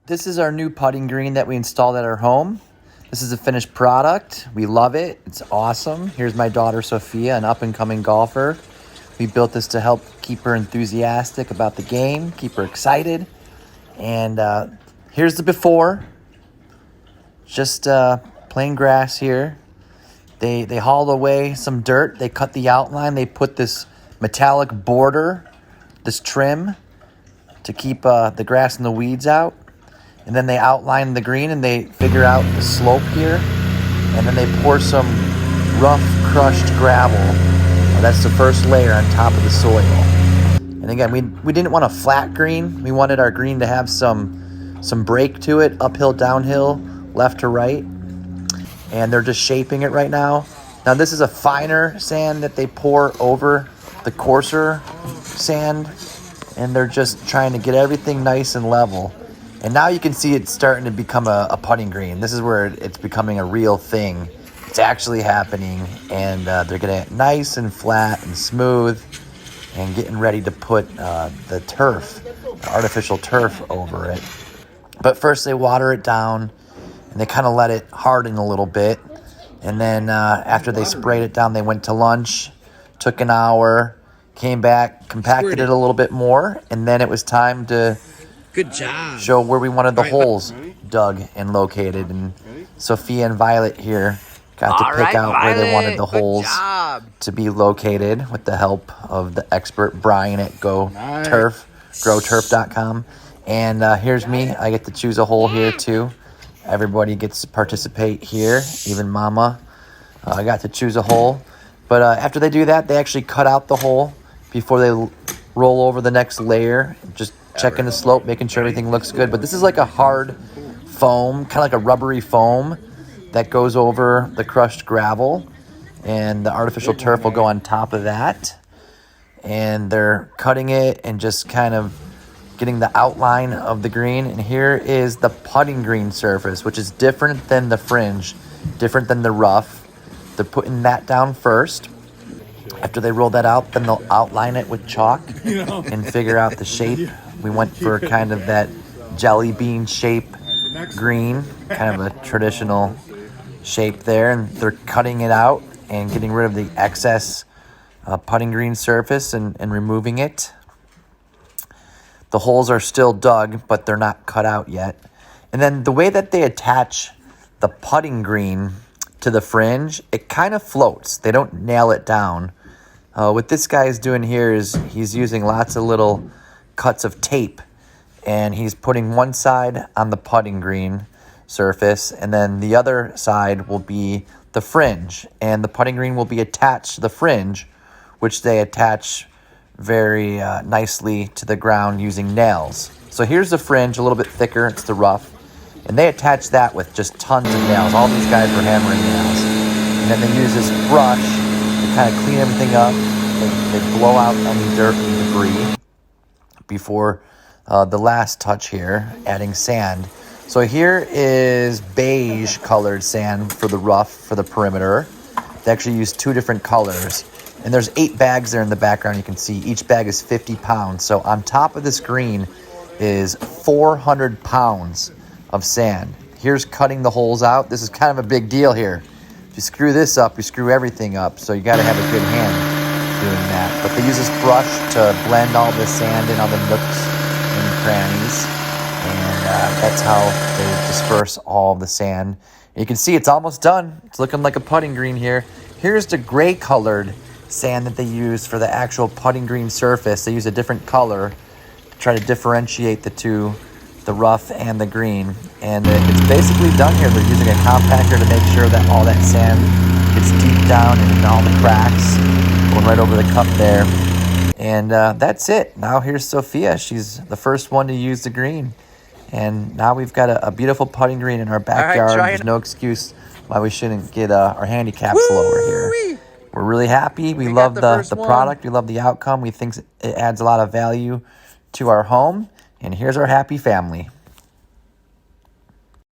This is our new putting green that we installed at our home. This is a finished product. We love it. It's awesome. Here's my daughter, Sophia, an up-and-coming golfer. We built this to help keep her enthusiastic about the game, keep her excited. And here's the before. Just plain grass here. They hauled away some dirt. They cut the outline. They put this metallic border, this trim, to keep the grass and the weeds out. And then they outline the green and they figure out the slope here. And then they pour some rough crushed gravel. That's the first layer on top of the soil. And again, we didn't want a flat green. We wanted our green to have some break to it, uphill, downhill, left to right. And they're just shaping it right now. Now this is a finer sand that they pour over the coarser sand. And they're just trying to get everything nice and level. And now you can see it's starting to become a putting green. This is where it's becoming a real thing. It's actually happening, and they're getting it nice and flat and smooth and getting ready to put the turf, the artificial turf over it. But first they water it down, and they kind of let it harden a little bit. And then after they sprayed it down, they went to lunch, took an hour, came back, compacted it a little bit more, and then it was time to good job. Show where we wanted the holes dug and located. And Sophia and Violet here got to pick out where they wanted the holes to be located with the help of the expert Brian at growturf.com. And here's me. I get to choose a hole here too. Everybody gets to participate here, even Mama. I got to choose a hole. But after they do that, they actually cut out the hole before they roll over the next layer. Just checking the slope, making sure everything looks good. But this is like a hard foam, kind of like a rubbery foam that goes over the crushed gravel. And the artificial turf will go on top of that. And they're cutting it and just kind of getting the outline of the green. And here is the putting green surface, which is different than the fringe, different than the rough. They're putting that down first. After they roll that out, then they'll outline it with chalk and figure out the shape. We went for kind of that jelly bean shape green, kind of a traditional shape there. And they're cutting it out and getting rid of the excess putting green surface and removing it. The holes are still dug, but they're not cut out yet. And then the way that they attach the putting green to the fringe, it kind of floats. They don't nail it down. What this guy is doing here is he's using lots of little cuts of tape, and he's putting one side on the putting green surface, and then the other side will be the fringe, and the putting green will be attached to the fringe, which they attach very nicely to the ground using nails. So here's the fringe, a little bit thicker, it's the rough, and they attach that with just tons of nails. All these guys were hammering nails. And then they use this brush to kind of clean everything up. They blow out any dirt and debris before the last touch here, adding sand. So here is beige colored sand for the rough, for the perimeter. They actually use two different colors. And there's 8 bags there in the background you can see. Each bag is 50 pounds. So on top of this green is 400 pounds of sand. Here's cutting the holes out. This is kind of a big deal here. If you screw this up, you screw everything up. So you got to have a good hand doing that. But they use this brush to blend all the sand in, all the nooks and crannies. And that's how they disperse all the sand. And you can see it's almost done. It's looking like a putting green here. Here's the gray colored sand that they use for the actual putting green surface. They use a different color to try to differentiate the two, the rough and the green. And it's basically done here. They're using a compactor to make sure that all that sand gets deep down in all the cracks, going right over the cup there. And that's it. Now here's Sophia. She's the first one to use the green. And now we've got a beautiful putting green in our backyard. There's no excuse why we shouldn't get our handicaps lower here. We're really happy. We love the product. We love the outcome. We think it adds a lot of value to our home. And here's our happy family.